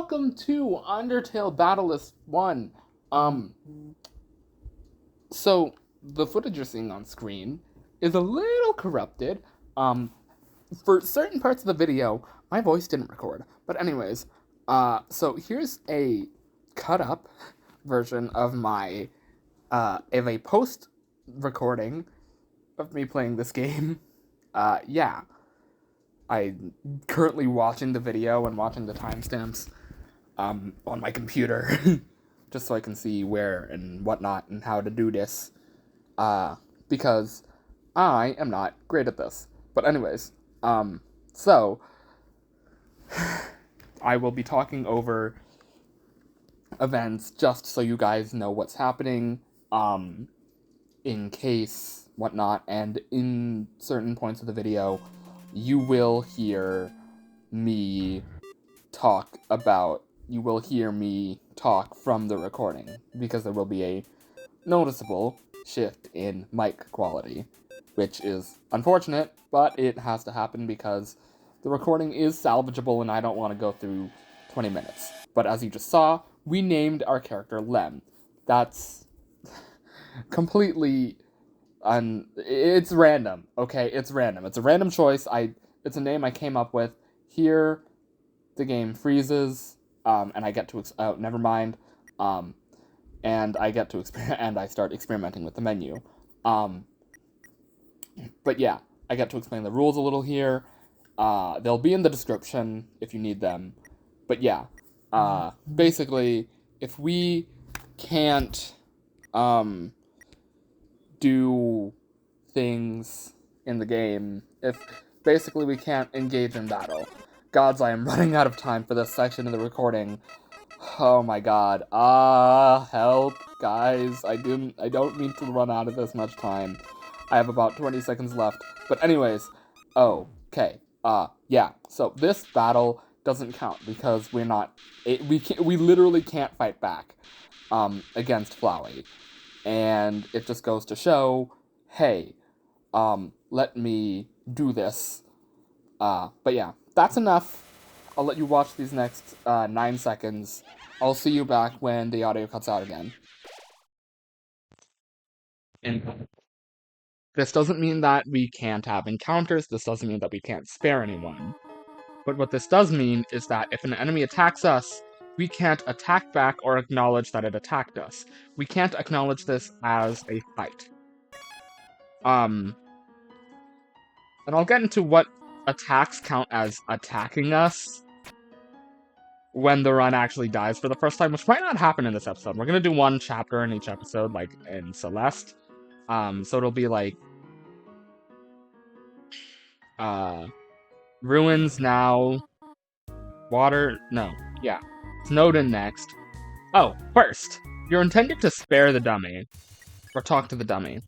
welcome to Undertale Battleless 1. So the footage you're seeing on screen is a little corrupted. For certain parts of the video, my voice didn't record. But anyways, so here's a cut up version of of a post recording of me playing this game. Yeah. I'm currently watching the video and watching the timestamps on my computer, just so I can see where and whatnot and how to do this, because I am not great at this. But anyways, so I will be talking over events just so you guys know what's happening, in case whatnot, and in certain points of the video, you will hear me talk from the recording, because there will be a noticeable shift in mic quality, which is unfortunate, but it has to happen because the recording is salvageable and I don't want to go through 20 minutes. But as you just saw, we named our character Lem. That's completely it's random, okay? It's random. It's a random choice. It's a name I came up with. Here, the game freezes, and I get to never mind. And I get to and I start experimenting with the menu. But yeah, I get to explain the rules a little here. They'll be in the description if you need them. But yeah, basically, if we can't do things in the game, if basically we can't engage in battle. Gods, I am running out of time for this section of the recording. Oh my god. Help, guys. I don't mean to run out of this much time. I have about 20 seconds left. But anyways, okay. Yeah. So this battle doesn't count because we literally can't fight back against Flowey. And it just goes to show, hey, let me do this. But yeah, that's enough. I'll let you watch these next 9 seconds. I'll see you back when the audio cuts out again. And this doesn't mean that we can't have encounters. This doesn't mean that we can't spare anyone. But what this does mean is that if an enemy attacks us, we can't attack back or acknowledge that it attacked us. We can't acknowledge this as a fight. And I'll get into what attacks count as attacking us when the run actually dies for the first time, which might not happen in this episode. We're gonna do one chapter in each episode, like in Celeste. So it'll be like Ruins now, Snowden next. Oh, first, you're intended to spare the dummy, or talk to the dummy.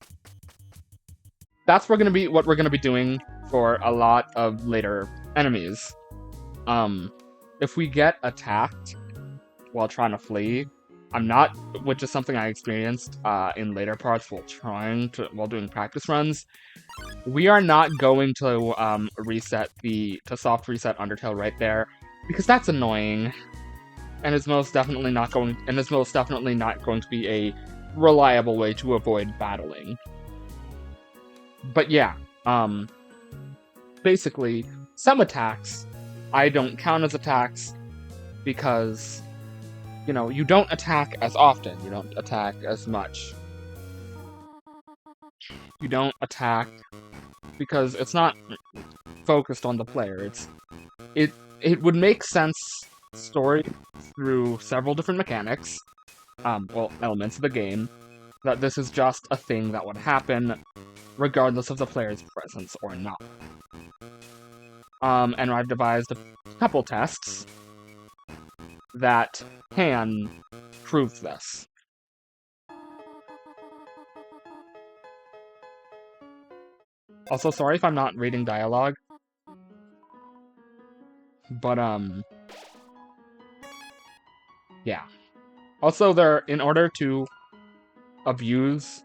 That's what we're gonna be doing for a lot of later enemies. If we get attacked while trying to flee, which is something I experienced in later parts while doing practice runs, we are not going to soft reset Undertale right there, because that's annoying, and is most definitely not going to be a reliable way to avoid battling. But yeah, basically, some attacks I don't count as attacks because, you don't attack as often, you don't attack as much. You don't attack because it's not focused on the player. It would make sense story through several different mechanics, elements of the game, that this is just a thing that would happen regardless of the player's presence or not. And I've devised a couple tests that can prove this. Also, sorry if I'm not reading dialogue, but, yeah. Also, in order to abuse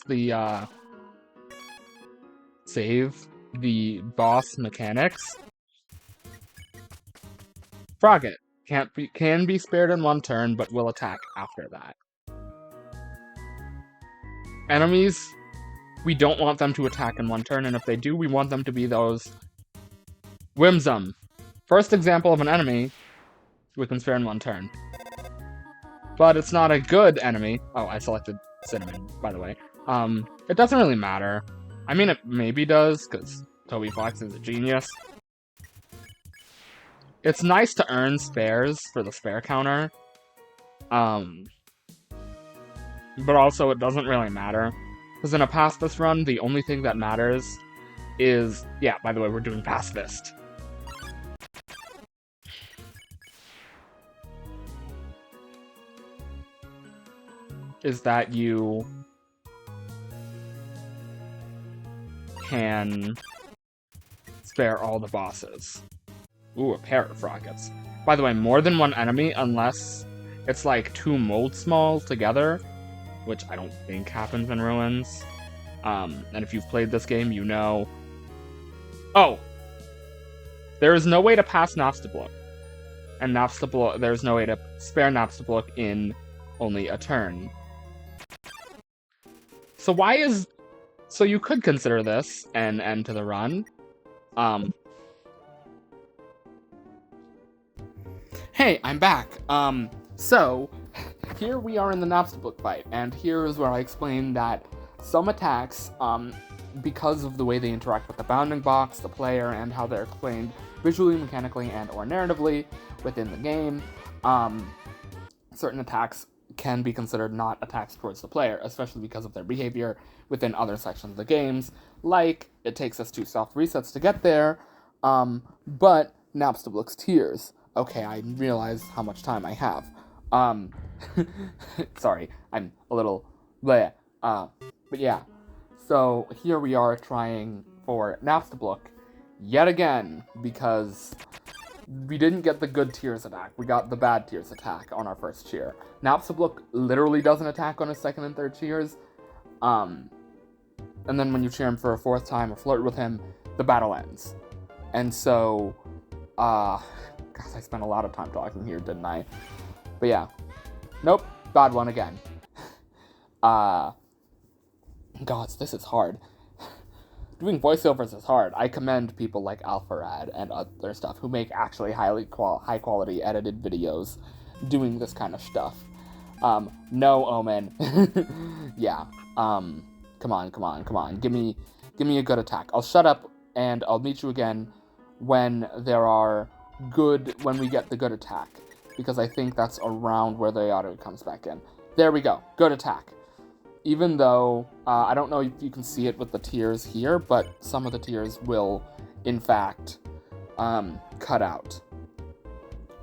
the save the boss mechanics. Frogget can be spared in one turn, but will attack after that. Enemies, we don't want them to attack in one turn, and if they do, we want them to be those Whimsum. First example of an enemy we can spare in one turn. But it's not a good enemy. Oh, I selected Cinnamon, by the way. It doesn't really matter. I mean, it maybe does, because Toby Fox is a genius. It's nice to earn spares for the spare counter. But also it doesn't really matter. Because in a pacifist run, the only thing that matters is... Yeah, by the way, we're doing pacifist. Is that you can spare all the bosses. Ooh, a pair of rockets. By the way, more than one enemy unless it's like 2 mold smalls together, which I don't think happens in Ruins. And if you've played this game, you know... Oh! There is no way to pass Napstablook. And there's no way to spare Napstablook in only a turn. So why is... So you could consider this an end to the run. Hey, I'm back. So, here we are in the Napstablook fight, and here is where I explain that some attacks, because of the way they interact with the bounding box, the player, and how they're explained visually, mechanically, and or narratively within the game, certain attacks can be considered not attacks towards the player, especially because of their behavior within other sections of the games, like, it takes us 2 soft resets to get there, but Napstablook's Tears. Okay, I realize how much time I have. Sorry, I'm a little bleh. But yeah. So, here we are trying for Napstablook yet again, because we didn't get the good Tears attack. We got the bad Tears attack on our first cheer. Napstablook literally doesn't attack on his second and third cheers. And then when you cheer him for a 4th time or flirt with him, the battle ends. And so, gosh, I spent a lot of time talking here, didn't I? But yeah. Nope, bad one again. Gods, this is hard. Doing voiceovers is hard. I commend people like Alpharad and other stuff who make actually high quality edited videos doing this kind of stuff. No, Omen. Yeah. Come on. Give me a good attack. I'll shut up and I'll meet you again when we get the good attack. Because I think that's around where the auto comes back in. There we go. Good attack. Even though, I don't know if you can see it with the tears here, but some of the tears will, in fact, cut out.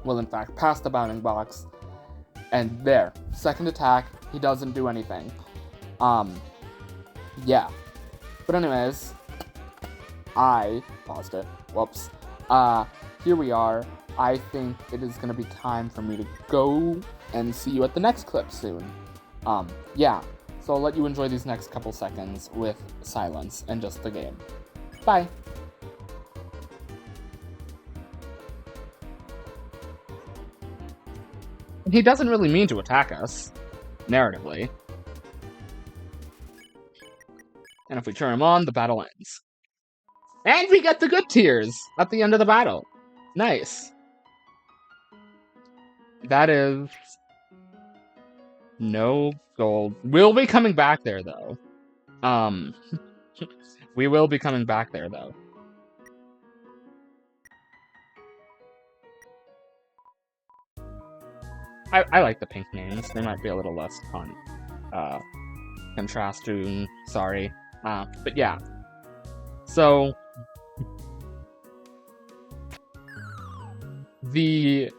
Will, in fact, pass the bounding box. And there. Second attack, he doesn't do anything. Yeah. But anyways, I paused it. Whoops. Here we are. I think it is going to be time for me to go and see you at the next clip soon. Yeah. So I'll let you enjoy these next couple seconds with silence and just the game. Bye! He doesn't really mean to attack us, narratively. And if we turn him on, the battle ends. And we get the good tears at the end of the battle. Nice. That is... no gold. We'll be coming back there, though. We will be coming back there, though. I like the pink names. They might be a little less fun. Contrastoon, sorry. But yeah. So... the...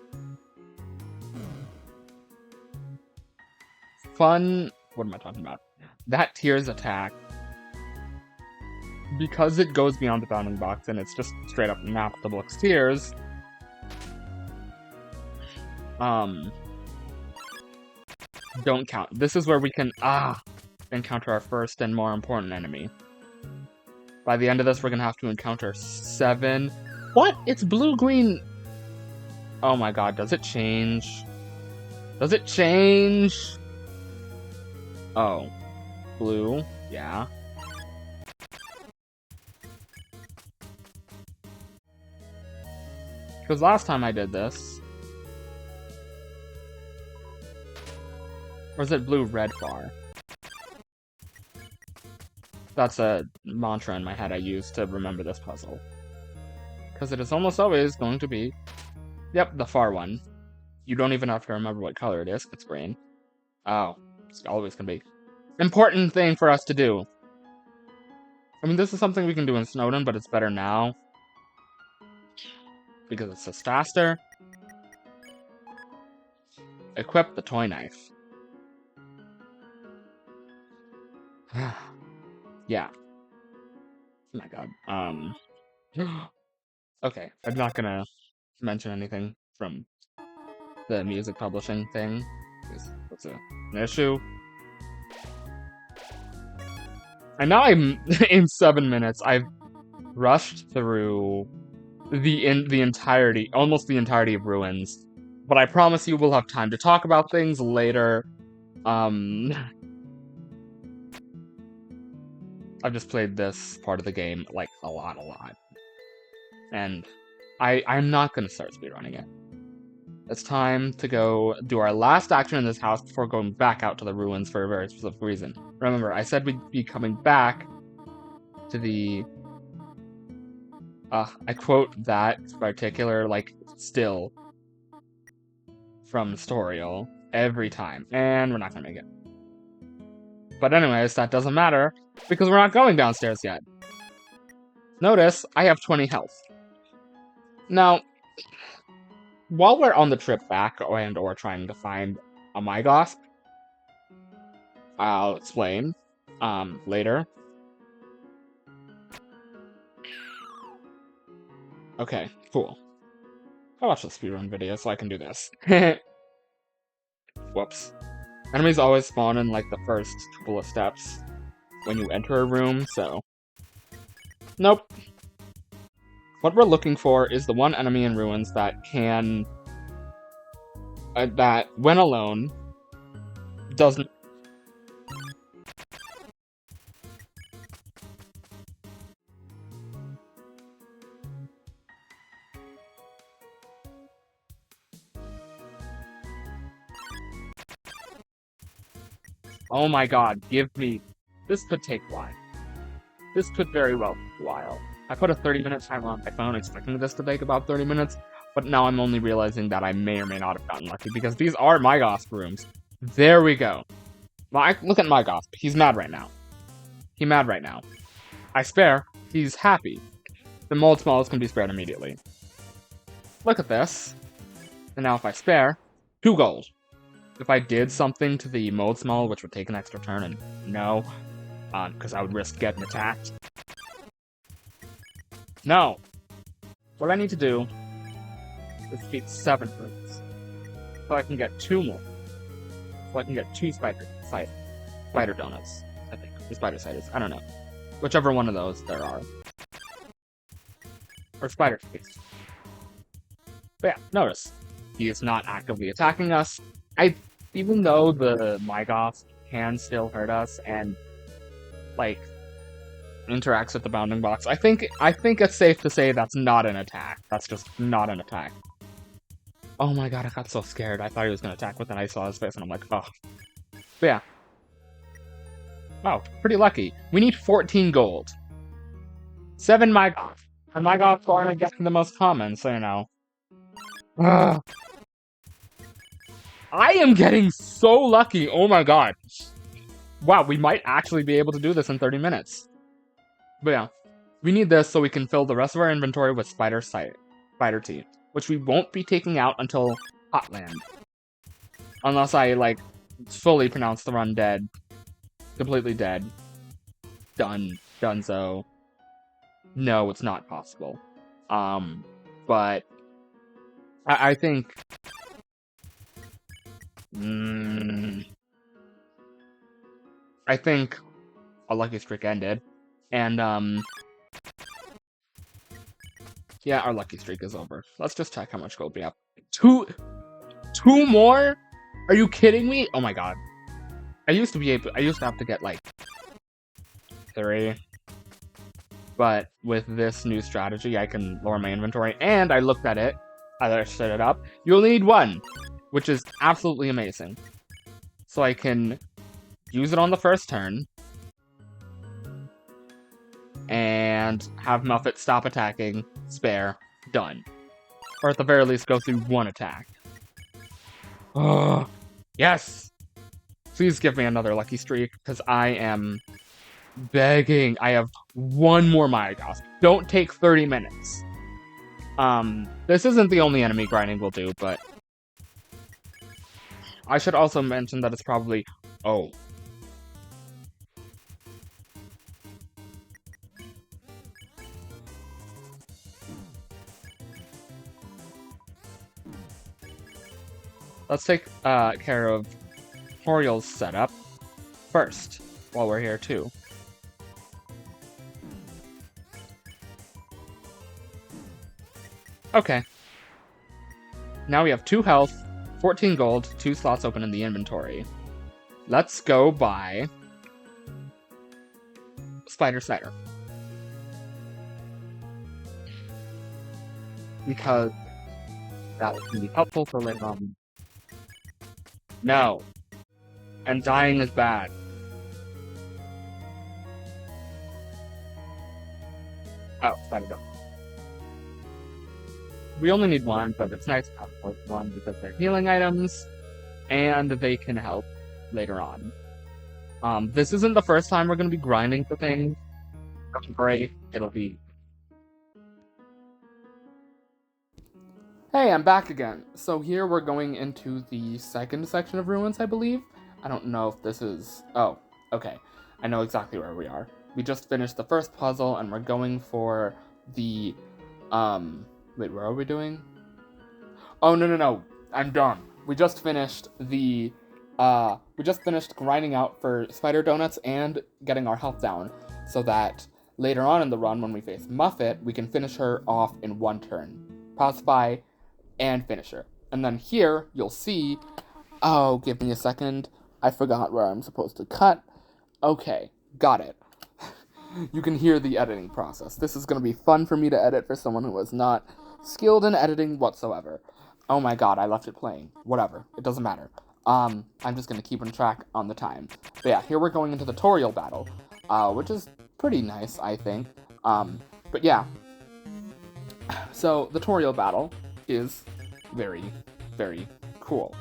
fun... what am I talking about? That Tears attack, because it goes beyond the bounding box and it's just straight up Napstablook's Tears, don't count. This is where we can, encounter our first and more important enemy. By the end of this, we're gonna have to encounter 7. What? It's blue-green. Oh my god, does it change? Does it change? Oh. Blue. Yeah. Because last time I did this... Or is it blue-red bar? That's a mantra in my head I use to remember this puzzle. Because it is almost always going to be... Yep, the far one. You don't even have to remember what color it is. It's green. Oh, it's always going to be. Important thing for us to do. I mean, this is something we can do in Snowden, but it's better now. Because it's just faster. Equip the toy knife. Yeah. Oh my god. Okay, I'm not gonna mention anything from the music publishing thing, because that's an issue. And now I'm in 7 minutes. I've rushed through the entirety, almost the entirety of Ruins. But I promise you we'll have time to talk about things later. I've just played this part of the game, like, a lot. And I'm not gonna start speedrunning it. It's time to go do our last action in this house before going back out to the ruins for a very specific reason. Remember, I said we'd be coming back to the... I quote that particular, like, still from Storial every time, and we're not gonna make it. But anyways, that doesn't matter, because we're not going downstairs yet. Notice, I have 20 health. Now, while we're on the trip back, or trying to find a Mygosp, I'll explain, later. Okay, cool. I watched the speedrun video, so I can do this. Whoops. Enemies always spawn in, like, the first couple of steps when you enter a room, so... Nope. What we're looking for is the one enemy in Ruins that can... that, when alone, doesn't... Oh my god, give me... This could take a while. This could very well take a while. I put a 30-minute timer on my phone expecting this to take about 30 minutes, but now I'm only realizing that I may or may not have gotten lucky, because these are Mygosp rooms. There we go. Look at Mygosp. He's mad right now. He's mad right now. I spare. He's happy. The mold smalls can be spared immediately. Look at this. And now if I spare, 2 gold. If I did something to the mold small, which would take an extra turn, and no, because I would risk getting attacked. No! What I need to do is defeat 7 rooms, so I can get 2 more. So I can get 2 spider donuts, I think. Or spider ciders, I don't know. Whichever one of those there are. Or spider face. But yeah, notice. He is not actively attacking us. Even though the Mygosp can still hurt us and, like, interacts with the bounding box, I think it's safe to say that's not an attack. That's just not an attack. Oh my god, I got so scared. I thought he was gonna attack, but then I saw his face and I'm like, oh. But yeah. Wow, pretty lucky. We need 14 gold. 7 Mygosp. And Mygosp aren't getting the most common, so you know. Ugh. I am getting so lucky, oh my god. Wow, we might actually be able to do this in 30 minutes. But yeah, we need this so we can fill the rest of our inventory with spider tea, which we won't be taking out until Hotland. Unless I, like, fully pronounce the run dead. Completely dead. Done. Donezo. No, it's not possible. But I think... I think a lucky streak ended. And, Yeah, our lucky streak is over. Let's just check how much gold we have. Two more? Are you kidding me? Oh my god. I used to have to get like 3. But with this new strategy, I can lower my inventory. And I looked at it, I set it up. You only need 1, which is absolutely amazing. So I can use it on the first turn. And have Muffet stop attacking, spare, done. Or at the very least, go through 1 attack. Oh, yes! Please give me another lucky streak, because I am begging. I have 1 more Mayagos. Don't take 30 minutes. This isn't the only enemy grinding will do, but I should also mention that it's probably... Oh. Let's take care of Toriel's setup first, while we're here too. Okay. Now we have 2 health, 14 gold, 2 slots open in the inventory. Let's go buy Spider Cider. Because that would be helpful for later on. No. And dying is bad. Oh, Spider Dome. We only need 1, but it's nice to have 1 because they're healing items, and they can help later on. This isn't the first time we're going to be grinding for things. That's great. It'll be... Hey, I'm back again. So here we're going into the second section of Ruins, I believe. I don't know if this is... Oh, okay. I know exactly where we are. We just finished the first puzzle, and we're going for the... Wait, where are we doing? Oh, no. I'm dumb. We just finished the... we just finished grinding out for Spider Donuts and getting our health down, so that later on in the run, when we face Muffet, we can finish her off in 1 turn. Pacify and finish her. And then here, you'll see... Oh, give me a second. I forgot where I'm supposed to cut. Okay, got it. You can hear the editing process. This is going to be fun for me to edit for someone who is not skilled in editing whatsoever. Oh my god, I left it playing. Whatever, it doesn't matter. I'm just going to keep on track on the time. But yeah, here we're going into the tutorial battle, which is pretty nice, I think. But yeah. So, the tutorial battle is very, very cool.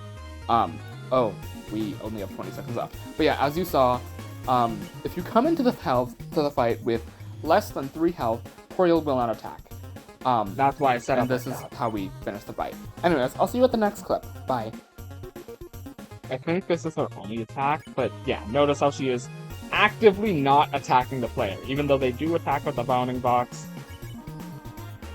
Oh, we only have 20 seconds left. But yeah, as you saw, if you come into the fight with less than 3 health, Toriel will not attack. That's why I said, and this is how we finish the fight. Anyways, I'll see you at the next clip. Bye. I think this is her only attack, but yeah, notice how she is actively not attacking the player. Even though they do attack with the bounding box,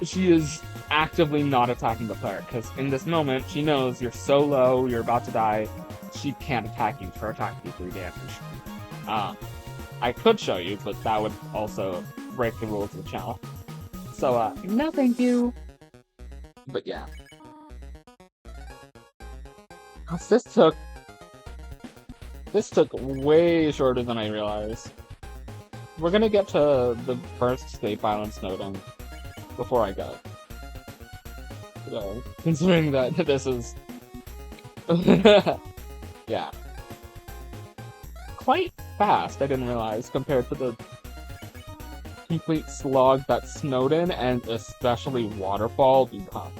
she is actively not attacking the player, because in this moment, she knows you're so low, you're about to die, she can't attack you. Her attack will do 3 damage. I could show you, but that would also break the rules of the channel. So, no thank you! But yeah. This took way shorter than I realized. We're gonna get to the first state violence noting before I go. So, considering that this is... yeah. Quite fast, I didn't realize, compared to the complete slog that Snowden and especially Waterfall become.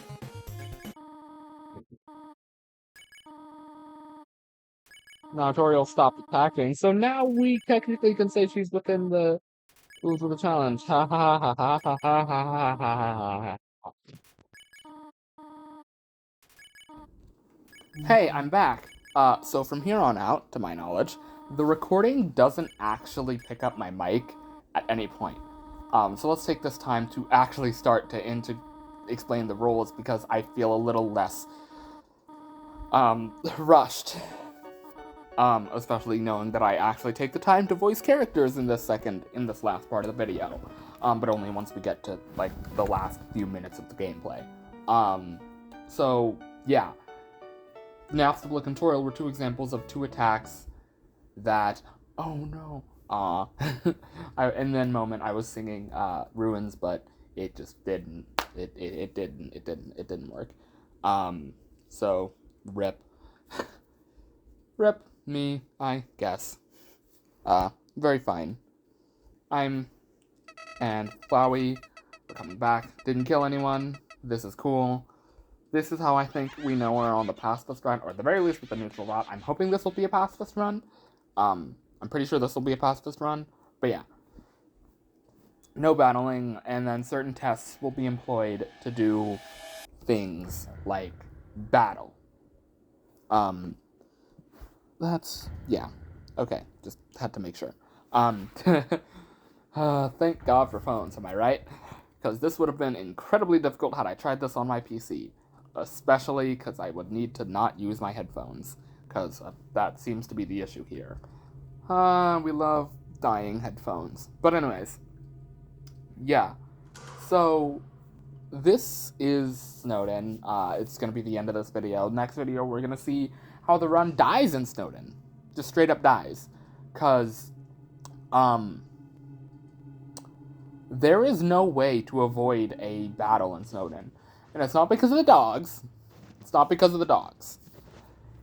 Now Toriel stopped attacking, so now we technically can say she's within the rules of the challenge. Ha ha ha ha ha ha ha ha ha ha. Hey, I'm back. So from here on out, to my knowledge, the recording doesn't actually pick up my mic at any point. So let's take this time to actually start to explain the rules, because I feel a little less rushed. Especially knowing that I actually take the time to voice characters in this last part of the video. but only once we get to, like, the last few minutes of the gameplay. So, yeah. Navstable and Tutorial were 2 examples of 2 attacks that, oh no, in that moment I was singing Ruins, but it just didn't, it didn't work. So, rip. Rip me, I guess. Very fine. And Flowey, we're coming back. Didn't kill anyone. This is cool. This is how I think we know we're on the pacifist run, or at the very least with the neutral route. I'm hoping this will be a pacifist run. I'm pretty sure this will be a pacifist run. But yeah. No battling, and then certain tests will be employed to do things like battle. That's, yeah. Okay, just had to make sure. Thank God for phones, am I right? Because this would have been incredibly difficult had I tried this on my PC. Especially because I would need to not use my headphones. Because that seems to be the issue here. We love dying headphones. But anyways. Yeah. So, this is Snowden. It's going to be the end of this video. Next video, we're going to see how the run dies in Snowden. Just straight up dies. Because, there is no way to avoid a battle in Snowden. And it's not because of the dogs. It's not because of the dogs.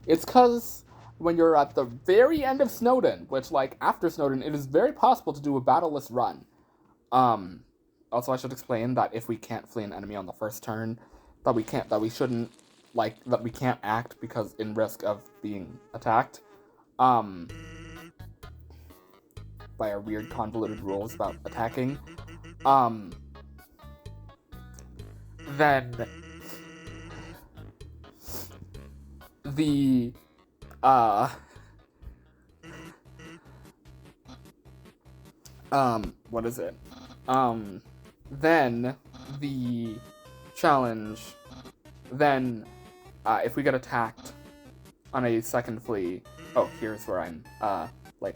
It's because when you're at the very end of Snowden, which, like, after Snowden, it is very possible to do a battleless run. Also, I should explain that if we can't flee an enemy on the first turn, that we can't act because in risk of being attacked, by our weird convoluted rules about attacking, then the, what is it? Then the challenge, then, if we get attacked on a second flee, oh, here's where I'm,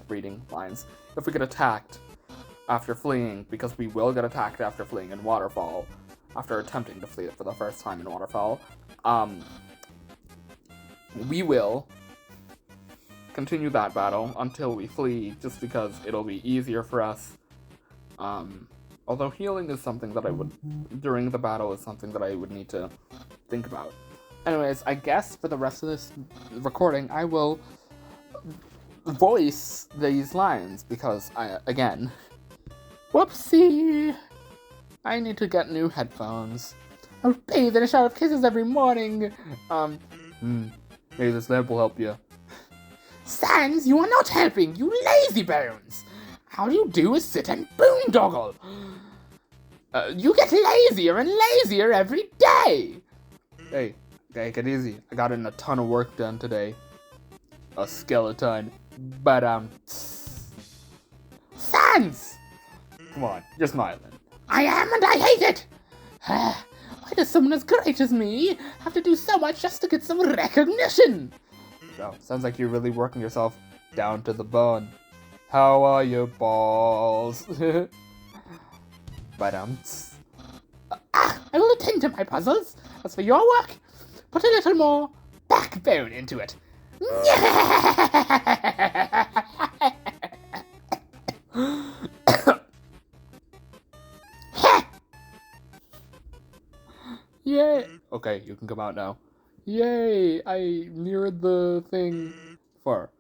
reading lines. If we get attacked after fleeing, because we will get attacked after fleeing in Waterfall, after attempting to flee it for the first time in Waterfall, we will continue that battle until we flee, just because it'll be easier for us. Although healing is something that during the battle is something that I would need to think about. Anyways, I guess for the rest of this recording, I will voice these lines, because again, whoopsie! I need to get new headphones. I bathe in a shower of kisses every morning. Maybe this lamp will help you. Sans, you are not helping, you lazy bones! All you do is sit and boondoggle. You get lazier and lazier every day. Hey, take it easy. I got in a ton of work done today. A skeleton. But, Sans! Come on, you're smiling. I am, and I hate it! Why does someone as great as me have to do so much just to get some recognition? So, sounds like you're really working yourself down to the bone. How are your balls? But, I will attend to my puzzles. As for your work, put a little more backbone into it. Yay! Okay, you can come out now. Yay! I mirrored the thing before.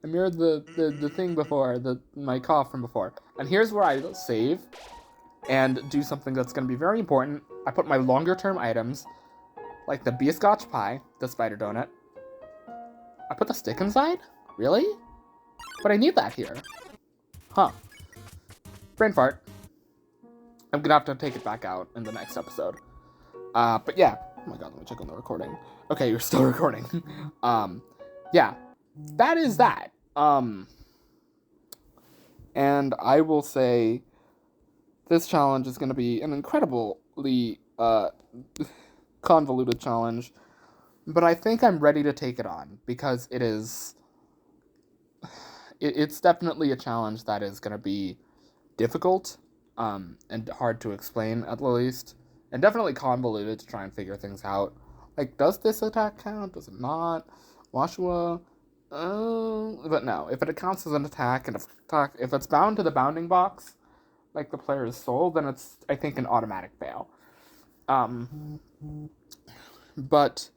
I mirrored the thing before, my cough from before. And here's where I save and do something that's going to be very important. I put my longer term items, like the Bia-Scotch pie, the spider donut. I put the stick inside? Really? But I need that here. Huh. Brain fart. I'm gonna have to take it back out in the next episode. But yeah. Oh my god, let me check on the recording. Okay, you're still recording. Yeah. That is that. And I will say this challenge is gonna be an incredibly, convoluted challenge. But I think I'm ready to take it on, because it is... It's definitely a challenge that is gonna be difficult. and hard to explain at the least, and definitely convoluted to try and figure things out. Like, does this attack count? Does it not? Washua? But no, if it counts as an attack, and if it's bound to the bounding box, like the player's soul, then it's, I think, an automatic fail. But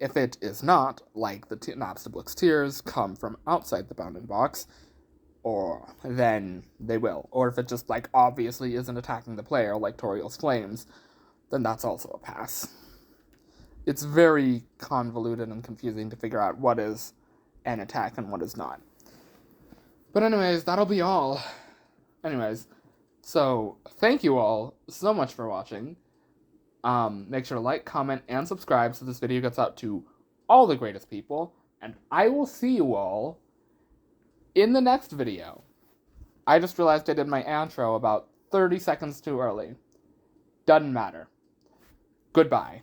if it is not, like the Napstablik's tears come from outside the bounding box, or then they will. Or if it just, like, obviously isn't attacking the player, like Toriel's Flames, then that's also a pass. It's very convoluted and confusing to figure out what is an attack and what is not. But anyways, that'll be all. Anyways, so thank you all so much for watching. Make sure to like, comment, and subscribe so this video gets out to all the greatest people. And I will see you all in the next video. I just realized I did my intro about 30 seconds too early. Doesn't matter. Goodbye.